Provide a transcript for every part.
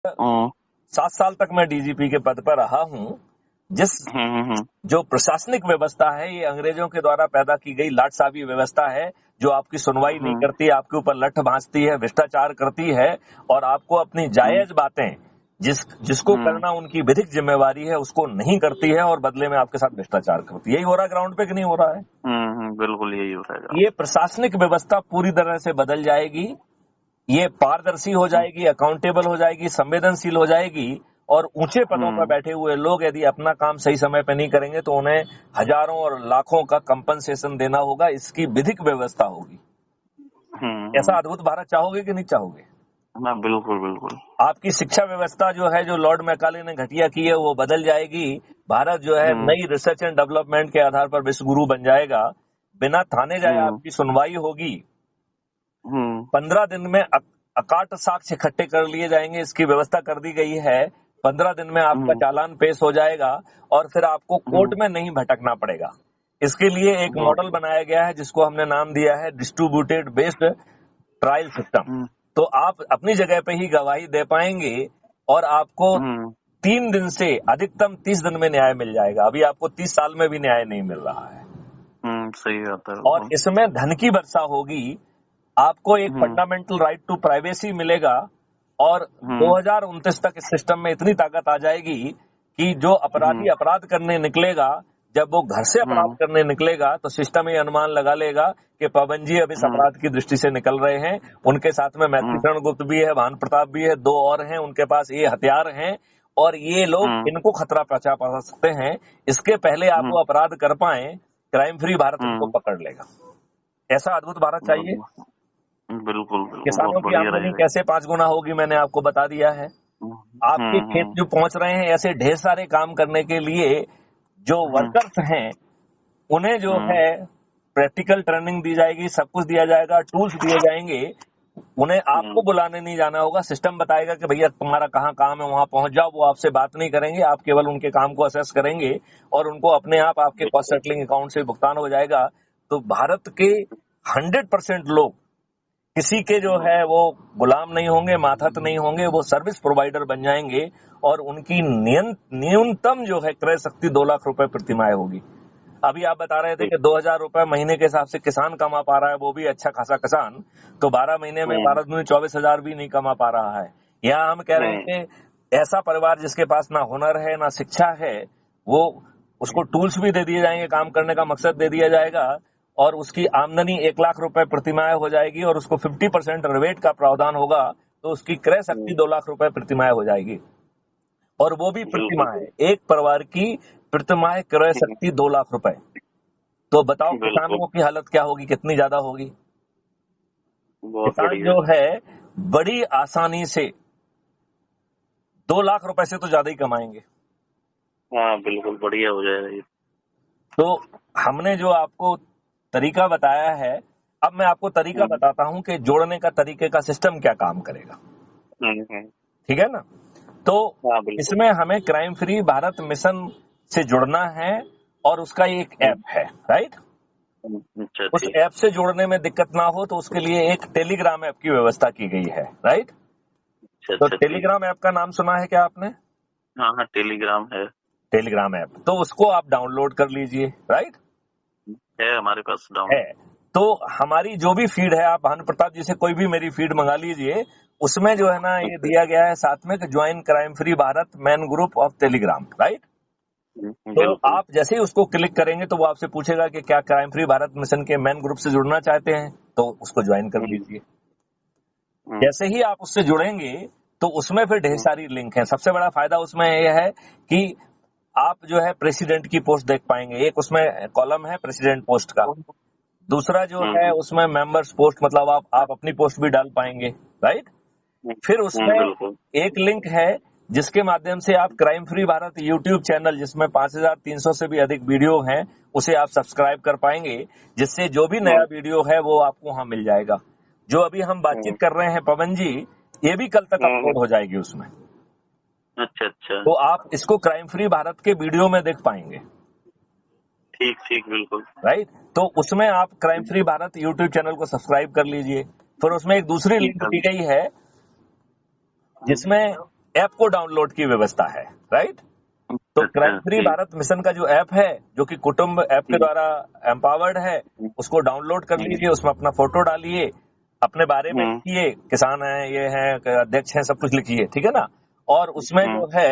हम्म, 7 साल तक मैं डीजीपी के पद पर रहा हूँ। जिस जो प्रशासनिक व्यवस्था है ये अंग्रेजों के द्वारा पैदा की गई लाटसाबी व्यवस्था है, जो आपकी सुनवाई नहीं करती, आपके ऊपर लठ भांजती है, भ्रष्टाचार करती है और आपको अपनी जायज बातें जिसको करना उनकी विधिक जिम्मेवारी है उसको नहीं करती है और बदले में आपके साथ भ्रष्टाचार करती है। यही हो रहा है ग्राउंड पे कि नहीं हो रहा है? बिल्कुल यही हो रहा है। ये प्रशासनिक व्यवस्था पूरी तरह से बदल जाएगी, ये पारदर्शी हो जाएगी, अकाउंटेबल हो जाएगी, संवेदनशील हो जाएगी और ऊंचे पदों पर बैठे हुए लोग यदि अपना काम सही समय पर नहीं करेंगे तो उन्हें हजारों और लाखों का कंपनसेशन देना होगा। इसकी विधिक व्यवस्था होगी। ऐसा अद्भुत भारत चाहोगे कि नहीं चाहोगे? ना, बिल्कुल बिल्कुल। आपकी शिक्षा व्यवस्था जो है, जो लॉर्ड मैकाले ने घटिया की है, वो बदल जाएगी। भारत जो है नई रिसर्च एंड डेवलपमेंट के आधार पर विश्व गुरु बन जाएगा। बिना थाने जाए आपकी सुनवाई होगी। 15 दिन में अकाट साक्ष्य इकट्ठे कर लिए जाएंगे, इसकी व्यवस्था कर दी गई है। 15 दिन में आपका चालान पेश हो जाएगा और फिर आपको कोर्ट में नहीं भटकना पड़ेगा। इसके लिए एक मॉडल बनाया गया है जिसको हमने नाम दिया है डिस्ट्रीब्यूटेड बेस्ड ट्रायल सिस्टम। तो आप अपनी जगह पे ही गवाही दे पाएंगे और आपको 3 दिन से अधिकतम 30 दिन में न्याय मिल जाएगा। अभी आपको 30 साल में भी न्याय नहीं मिल रहा है। सही बात है। और इसमें धन की वर्षा होगी। आपको एक फंडामेंटल राइट टू प्राइवेसी मिलेगा और 2029 तक इस सिस्टम में इतनी ताकत आ जाएगी कि जो अपराधी अपराध करने निकलेगा, जब वो घर से अपराध करने निकलेगा तो सिस्टम ये अनुमान लगा लेगा कि पवन जी अब इस अपराध की दृष्टि से निकल रहे हैं। उनके साथ में मैत्रीशरण गुप्त भी है, भानु प्रताप भी है, 2 और हैं, उनके पास ये हथियार हैं और ये लोग इनको खतरा पहुंचा सकते हैं। इसके पहले आप वो अपराध कर पाए, क्राइम फ्री भारत इनको पकड़ लेगा। ऐसा अद्भुत भारत चाहिए। बिल्कुल। किसानों की आमदनी कैसे 5 गुना होगी मैंने आपको बता दिया है। आपके खेत जो पहुंच रहे हैं, ऐसे ढेर सारे काम करने के लिए जो वर्कर्स हैं उन्हें जो है प्रैक्टिकल ट्रेनिंग दी जाएगी, सब कुछ दिया जाएगा, टूल्स दिए जाएंगे। उन्हें आपको बुलाने नहीं जाना होगा। सिस्टम बताएगा कि भैया तुम्हारा कहाँ काम है, वहां पहुंच जाओ। वो आपसे बात नहीं करेंगे, आप केवल उनके काम को असेस करेंगे और उनको अपने आप आपके कॉस्ट सेटलिंग अकाउंट से भुगतान हो जाएगा। तो भारत के 100% लोग किसी के जो है वो गुलाम नहीं होंगे, माथत नहीं होंगे, वो सर्विस प्रोवाइडर बन जाएंगे और उनकी न्यूनतम जो है क्रय शक्ति 2 लाख रुपए प्रति माह होगी। अभी आप बता रहे थे कि 2000 रुपए महीने के हिसाब से किसान कमा पा रहा है, वो भी अच्छा खासा किसान। तो 12 महीने में 12 दूनी 24,000 भी नहीं कमा पा रहा है। यहाँ हम कह रहे हैं कि ऐसा परिवार जिसके पास ना हुनर है ना शिक्षा है, वो उसको टूल्स भी दे दिए जाएंगे, काम करने का मकसद दे दिया जाएगा और उसकी आमदनी 1 लाख रुपए प्रतिमाह हो जाएगी और उसको 50% रिबेट का प्रावधान होगा। तो उसकी क्रय शक्ति 2 लाख रुपए प्रतिमाह हो जाएगी और वो भी प्रतिमाह है। एक परिवार की प्रतिमाह क्रय शक्ति 2 लाख रुपए। तो बताओ किसानों की हालत क्या होगी, कितनी ज्यादा होगी। किसान जो है बड़ी आसानी से 2 लाख रुपए से तो ज्यादा ही कमाएंगे। हाँ बिल्कुल, बढ़िया हो जाएगा ये। तो हमने जो आपको तरीका बताया है, अब मैं आपको तरीका बताता हूं कि जोड़ने का तरीके का सिस्टम क्या काम करेगा। ठीक है ना? तो इसमें हमें क्राइम फ्री भारत मिशन से जुड़ना है और उसका एक ऐप है, राइट? उस ऐप से जोड़ने में दिक्कत ना हो तो उसके लिए एक टेलीग्राम ऐप की व्यवस्था की गई है, राइट? तो टेलीग्राम ऐप का नाम सुना है क्या आपने? हाँ, टेलीग्राम है। टेलीग्राम ऐप, तो उसको आप डाउनलोड कर लीजिए, राइट? है हमारे पास डाउनलोड है। तो हमारी जो भी फीड है, आप भानु प्रताप जी से कोई भी मेरी फीड मंगा लीजिए, उसमें जो है ना ये दिया गया है साथ में कि join crime free Bharat man group of Telegram, right? तो आप जैसे ही उसको क्लिक करेंगे तो वो आपसे पूछेगा कि क्या क्राइम फ्री भारत मिशन के मैन ग्रुप से जुड़ना चाहते हैं, तो उसको ज्वाइन कर लीजिए। जैसे ही आप उससे जुड़ेंगे तो उसमें फिर ढेर सारी लिंक है। सबसे बड़ा फायदा उसमें यह है कि आप जो है प्रेसिडेंट की पोस्ट देख पाएंगे। एक उसमें कॉलम है प्रेसिडेंट पोस्ट का, दूसरा जो है उसमें मेंबर्स पोस्ट, मतलब आप अपनी पोस्ट भी डाल पाएंगे, राइट? फिर उसमें एक लिंक है जिसके माध्यम से आप crime free Bharat YouTube channel, जिसमें 5300 से भी अधिक वीडियो हैं, उसे आप सब्सक्राइब कर पाएंगे, जिससे जो भी नया वीडियो है वो आपको वहां मिल जाएगा। जो अभी हम बातचीत कर रहे हैं पवन जी, ये भी कल तक अपलोड हो जाएगी उसमें। अच्छा। तो आप इसको क्राइम फ्री भारत के वीडियो में देख पाएंगे। ठीक, बिल्कुल, राइट? तो उसमें आप crime free Bharat YouTube channel को सब्सक्राइब कर लीजिए। फिर उसमें एक दूसरी लिंक दी गई है जिसमें ऐप को डाउनलोड की व्यवस्था है, राइट। तो क्राइम फ्री ठीक। भारत मिशन का जो ऐप है, जो कि कुटुंब ऐप के द्वारा एम्पावर्ड है, उसको डाउनलोड कर लीजिए, उसमें अपना फोटो डालिए, अपने बारे में लिखिए, किसान है, ये है, अध्यक्ष है, सब कुछ लिखिए, ठीक है ना। और उसमें जो है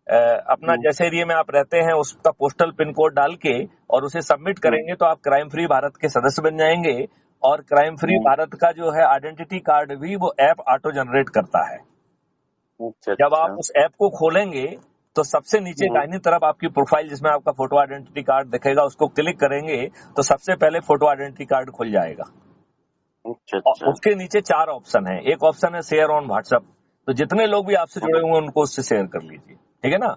अपना जैसे एरिया में आप रहते हैं उसका पोस्टल पिन कोड डाल के और उसे सबमिट करेंगे तो आप क्राइम फ्री भारत के सदस्य बन जाएंगे। और क्राइम फ्री भारत का जो है आइडेंटिटी कार्ड भी वो ऐप ऑटो जनरेट करता है। जब आप उस ऐप को खोलेंगे तो सबसे नीचे दाहिनी तरफ आपकी प्रोफाइल जिसमें आपका फोटो आइडेंटिटी कार्ड दिखेगा, उसको क्लिक करेंगे तो सबसे पहले फोटो आइडेंटिटी कार्ड खुल जाएगा। और उसके नीचे 4 ऑप्शन है। एक ऑप्शन है शेयर ऑन व्हाट्सएप, तो जितने लोग भी आपसे जुड़े हुए हैं उनको उससे शेयर कर लीजिए, ठीक है ना।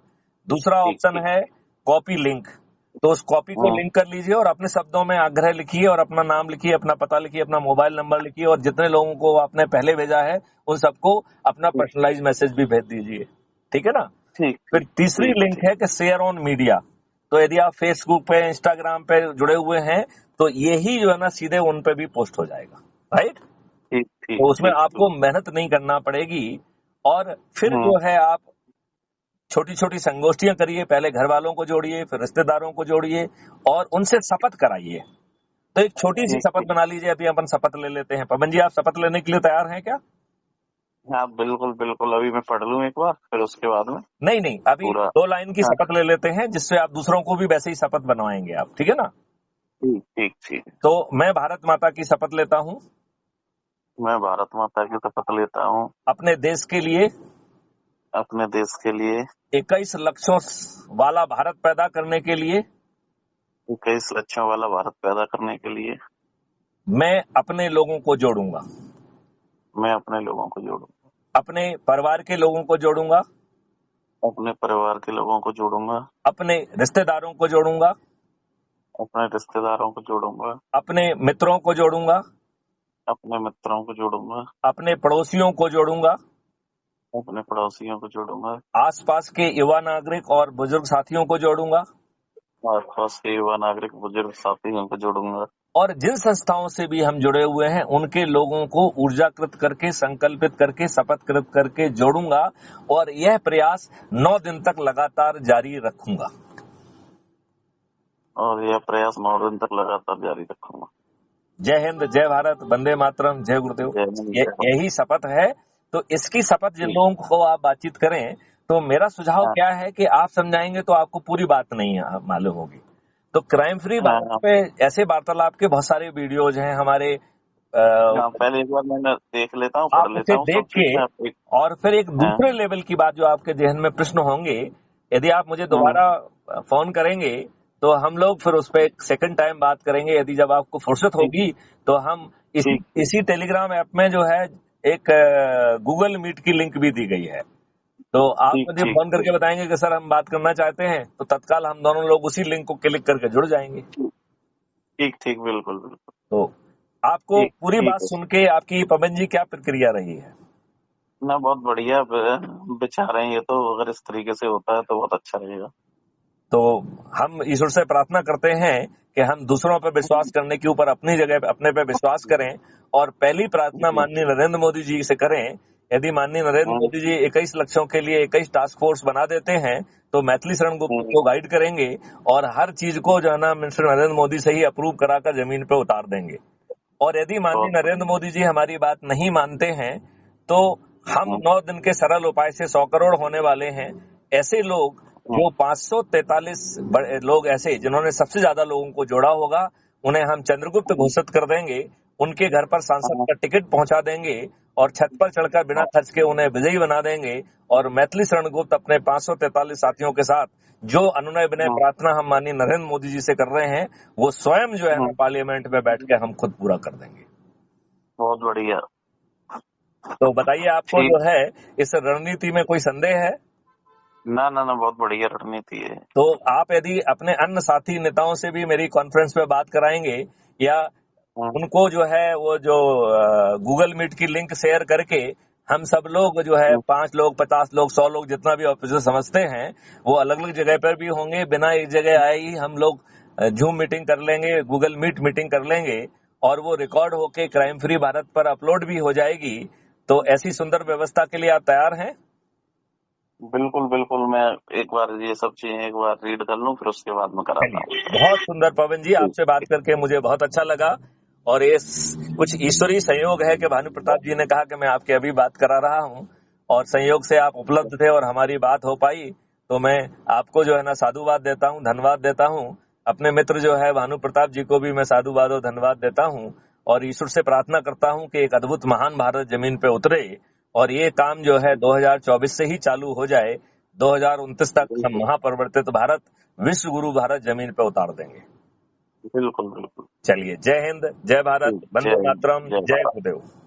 दूसरा ऑप्शन है कॉपी लिंक, तो उस कॉपी को लिंक कर लीजिए और अपने शब्दों में आग्रह लिखिए और अपना नाम लिखिए, अपना पता लिखिए, अपना मोबाइल नंबर लिखिए और जितने लोगों को आपने पहले भेजा है उन सबको अपना पर्सनलाइज मैसेज भी भेज दीजिए, ठीक है ना। फिर तीसरी लिंक है कि शेयर ऑन मीडिया, तो यदि आप फेसबुक पे, इंस्टाग्राम पे जुड़े हुए हैं तो यही जो है ना सीधे उन पे भी पोस्ट हो जाएगा, राइट। तो उसमें आपको मेहनत नहीं करना पड़ेगी। और फिर जो है आप छोटी छोटी संगोष्ठियां करिए, पहले घर वालों को जोड़िए, फिर रिश्तेदारों को जोड़िए और उनसे शपथ कराइए। तो एक छोटी सी शपथ बना लीजिए। अभी अपन शपथ ले लेते हैं। पवन जी, आप शपथ लेने के लिए तैयार हैं क्या? हाँ बिल्कुल बिल्कुल, अभी मैं पढ़ लूँ एक बार, फिर उसके बाद में नहीं, अभी 2 लाइन की शपथ ले लेते हैं जिससे आप दूसरों को भी वैसे ही शपथ बनवाएंगे आप, ठीक है ना। ठीक। तो मैं भारत माता की शपथ लेता हूँ। मैं भारत माता की शपथ लेता हूँ। अपने देश के लिए, अपने देश के लिए 21 लक्ष्यों वाला भारत पैदा करने के लिए, 21 लक्ष्यों वाला भारत पैदा करने के लिए मैं अपने लोगों को जोड़ूंगा। मैं अपने लोगों को जोड़ूंगा। अपने परिवार के लोगों को जोड़ूंगा। अपने परिवार के लोगों को जोड़ूंगा। अपने रिश्तेदारों को जोड़ूंगा। अपने रिश्तेदारों को जोड़ूंगा। अपने मित्रों को जोड़ूंगा। अपने मित्रों को जोड़ूंगा। अपने पड़ोसियों को जोड़ूंगा। अपने पड़ोसियों को जोड़ूंगा। आसपास के युवा नागरिक और बुजुर्ग साथियों को जोड़ूंगा। आसपास के युवा नागरिक बुजुर्ग साथियों को जोड़ूंगा। और जिन संस्थाओं से भी हम जुड़े हुए हैं उनके लोगों को ऊर्जाकृत करके, संकल्पित करके, शपथकृत करके जोड़ूंगा और यह प्रयास 9 दिन तक लगातार जारी रखूंगा। और यह प्रयास 9 दिन तक लगातार जारी रखूंगा। जय हिंद, जय भारत, वंदे मातरम, जय गुरुदेव। यही शपथ है। तो इसकी शपथ जिन लोगों को आप बातचीत करें, तो मेरा सुझाव क्या है कि आप समझाएंगे तो आपको पूरी बात नहीं मालूम होगी। तो क्राइम फ्री भारत पे ऐसे वार्तालाप के बहुत सारे वीडियोज हैं हमारे। पहले एक बार मैंने देख लेता हूँ, पढ़ लेता हूँ, देख के और फिर एक दूसरे लेवल की बात जो आपके जहन में प्रश्न होंगे, यदि आप मुझे दोबारा फोन करेंगे तो हम लोग फिर उस पर एक सेकंड टाइम बात करेंगे। यदि जब आपको फुर्सत होगी तो हम इसी टेलीग्राम ऐप में जो है एक गूगल मीट की लिंक भी दी गई है, तो आप मुझे फोन करके बताएंगे कि सर हम बात करना चाहते हैं, तो तत्काल हम दोनों लोग उसी लिंक को क्लिक करके जुड़ जाएंगे। ठीक बिल्कुल। तो आपको पूरी बात सुन के आपकी पवन जी क्या प्रक्रिया रही है? ना बहुत बढ़िया विचार है ये तो, अगर इस तरीके से होता है तो बहुत अच्छा रहेगा। तो हम ईश्वर से प्रार्थना करते हैं कि हम दूसरों पर विश्वास करने के ऊपर अपनी जगह अपने पे विश्वास करें। और पहली प्रार्थना माननीय नरेंद्र मोदी जी से करें। यदि माननीय नरेंद्र मोदी जी 21 लक्ष्यों के लिए 21 टास्क फोर्स बना देते हैं तो मैथिली शरण गुप्त को गाइड करेंगे और हर चीज को जो है ना मिस्टर नरेंद्र मोदी से ही अप्रूव कराकर जमीन पे उतार देंगे। और यदि माननीय नरेंद्र मोदी जी हमारी बात नहीं मानते हैं तो हम 9 दिन के सरल उपाय से 100 करोड़ होने वाले हैं। ऐसे लोग जो 543 लोग ऐसे जिन्होंने सबसे ज्यादा लोगों को जोड़ा होगा, उन्हें हम चंद्रगुप्त घोषित कर देंगे। उनके घर पर सांसद का टिकट पहुंचा देंगे और छत पर चढ़कर बिना खर्च के उन्हें विजयी बना देंगे। और मैथिली शरण गुप्त अपने 543 साथियों के साथ जो अनुनय विनय प्रार्थना हम माननीय नरेंद्र मोदी जी से कर रहे हैं, वो स्वयं जो है पार्लियामेंट में बैठ के हम खुद पूरा कर देंगे। बहुत बढ़िया। तो बताइए, आपको जो है इस रणनीति में कोई संदेह है? ना बहुत बढ़िया रणनीति है। तो आप यदि अपने अन्य साथी नेताओं से भी मेरी कॉन्फ्रेंस में बात कराएंगे या उनको जो है वो जो गूगल मीट की लिंक शेयर करके हम सब लोग जो है 5 लोग, 50 लोग, 100 लोग, जितना भी ऑफिसर समझते हैं वो अलग अलग जगह पर भी होंगे, बिना एक जगह आए ही हम लोग जूम मीटिंग कर लेंगे, गूगल मीट मीटिंग कर लेंगे और वो रिकॉर्ड होके क्राइम फ्री भारत पर अपलोड भी हो जाएगी। तो ऐसी सुंदर व्यवस्था के लिए आप तैयार हैं? बिल्कुल बिल्कुल, मैं एक बार ये सब चीजें एक बार रीड कर लूं, फिर उसके बाद में कराता हूँ। चलिए, बहुत सुंदर पवन जी, आपसे बात करके मुझे बहुत अच्छा लगा। और ये कुछ ईश्वरीय संयोग है कि भानु प्रताप जी ने कहा कि मैं आपके अभी बात करा रहा हूँ, और संयोग से आप उपलब्ध थे और हमारी बात हो पाई। तो मैं आपको जो है ना साधुवाद देता हूँ, धन्यवाद देता हूँ। अपने मित्र जो है भानु प्रताप जी को भी मैं साधुवाद और धन्यवाद देता हूँ, और ईश्वर से प्रार्थना करता हूँ कि एक अद्भुत महान भारत जमीन पे उतरे, और ये काम जो है 2024 से ही चालू हो जाए। 2029 तक हम बिल्कुल महापरिवर्तित भारत, विश्व गुरु भारत जमीन पे उतार देंगे। बिल्कुल बिल्कुल। चलिए, जय हिंद, जय भारत, जय वंदे हिंद, मातरम, जय जय भारत। गुरुदेव।